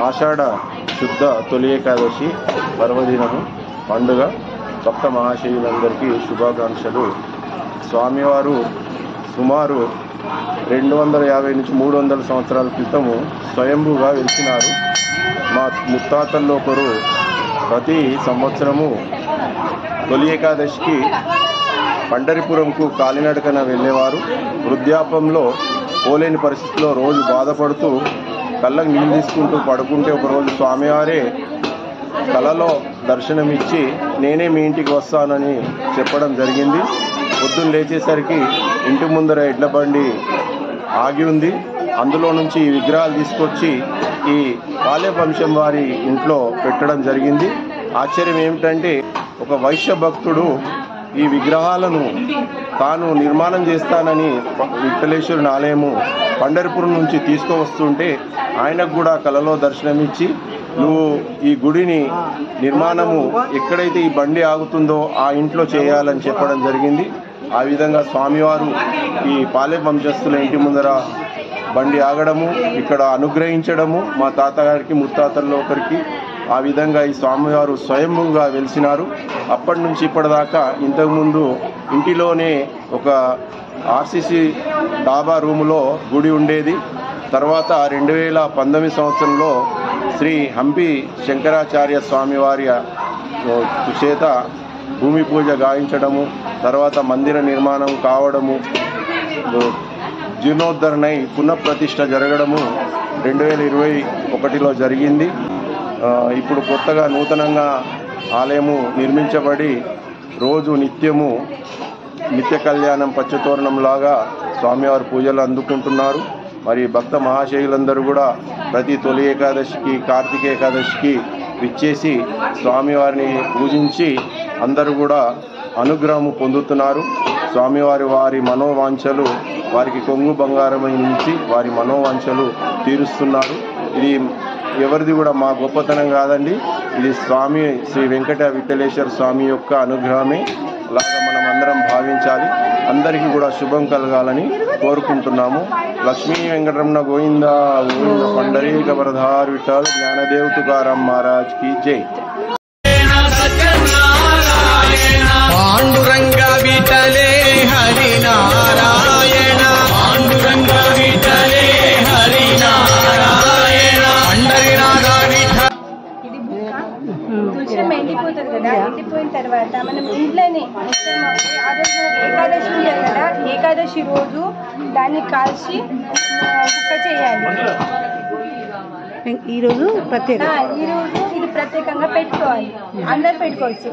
ఆషాఢ శుద్ధ తొలి ఏకాదశి పర్వదినము పండుగ భక్త మహాశయులందరికీ శుభాకాంక్షలు. స్వామివారు సుమారు 250 నుంచి 300 సంవత్సరాల క్రితము స్వయంభూగా వెలిసినారు. మా ముత్తాతల్లో ఒకరు ప్రతి సంవత్సరము తొలి ఏకాదశికి పండరిపురంకు కాలినడకన వెళ్ళేవారు. వృద్ధాపంలో పోలేని పరిస్థితిలో రోజు బాధపడుతూ కళ్ళకు నీళ్ళు తీసుకుంటూ పడుకుంటే ఒకరోజు స్వామివారే కలలో దర్శనమిచ్చి నేనే మీ ఇంటికి వస్తానని చెప్పడం జరిగింది. పొద్దున్న లేచేసరికి ఇంటి ముందర ఎడ్ల బండి ఆగి ఉంది. అందులో నుంచి ఈ విగ్రహాలు తీసుకొచ్చి ఈ పాలె వంశం వారి ఇంట్లో పెట్టడం జరిగింది. ఆశ్చర్యం ఏమిటంటే ఒక వైశ్య భక్తుడు ఈ విగ్రహాలను తాను నిర్మాణం చేస్తానని విఠలేశ్వరుని ఆలయము పండరిపురం నుంచి తీసుకువస్తుంటే ఆయనకు కూడా కలలో దర్శనమిచ్చి నువ్వు ఈ గుడిని నిర్మాణము ఎక్కడైతే ఈ బండి ఆగుతుందో ఆ ఇంట్లో చేయాలని చెప్పడం జరిగింది. ఆ విధంగా స్వామివారు ఈ పాలె వంశస్థుల ఇంటి ముందర బండి ఆగడము, ఇక్కడ అనుగ్రహించడము మా తాతగారికి ముత్తాతల్లో ఒకరికి ఆ విధంగా ఈ స్వామివారు స్వయంభూగా వెలిసినారు. అప్పటి నుంచి ఇప్పటిదాకా ఇంతకుముందు ఇంటిలోనే ఒక ఆర్సీసీ డాబా రూములో గుడి ఉండేది. తర్వాత 2019 సంవత్సరంలో శ్రీ హంపి శంకరాచార్య స్వామివారి చేత భూమి పూజ గావించడము, తర్వాత మందిర నిర్మాణం కావడము, జీర్ణోద్ధరణై పునఃప్రతిష్ఠ జరగడము 2021లో జరిగింది. ఇప్పుడు కొత్తగా నూతనంగా ఆలయము నిర్మించబడి రోజు నిత్య కళ్యాణం పచ్చతోరణంలాగా స్వామివారి పూజలు అందుకుంటున్నారు. మరి భక్త మహాశయులందరూ కూడా ప్రతి తొలి ఏకాదశికి కార్తీక ఏకాదశికి విచ్చేసి స్వామివారిని పూజించి అందరూ కూడా అనుగ్రహము పొందుతున్నారు. స్వామివారి వారి మనోవాంఛలు వారికి కొంగు బంగారమై నుంచి వారి మనోవాంఛలు తీరుస్తున్నారు. ఇది ఎవరిది కూడా మా గొప్పతనం కాదండి, ఇది స్వామి శ్రీ వెంకట విఠలేశ్వర స్వామి యొక్క అనుగ్రహమే లాగా మనం అందరం భావించాలి. అందరికీ కూడా శుభం కలగాలని కోరుకుంటున్నాము. లక్ష్మీ వెంకటరమణ గోవింద గోవింద పండరీక వరధార్ విఠల్ జ్ఞానదేవ్ తుకారాం మహారాజ్ की जय. పాండురంగ విఠలే హరి నారాయణ, పాండురంగ విఠలే హరి నారాయణ, పండరీనాథ విఠల. తులసం ఎండిపోతుంది కదా, ఎండిపోయిన తర్వాత మనం ఇంట్లోనే ఆ రోజు ఏకాదశి ఉంటుంది కదా, ఏకాదశి రోజు దాన్ని కాల్చి కుక్క చేయాలి. ఈరోజు ఇది ప్రత్యేకంగా పెట్టుకోవాలి, అందరు పెట్టుకోవచ్చు.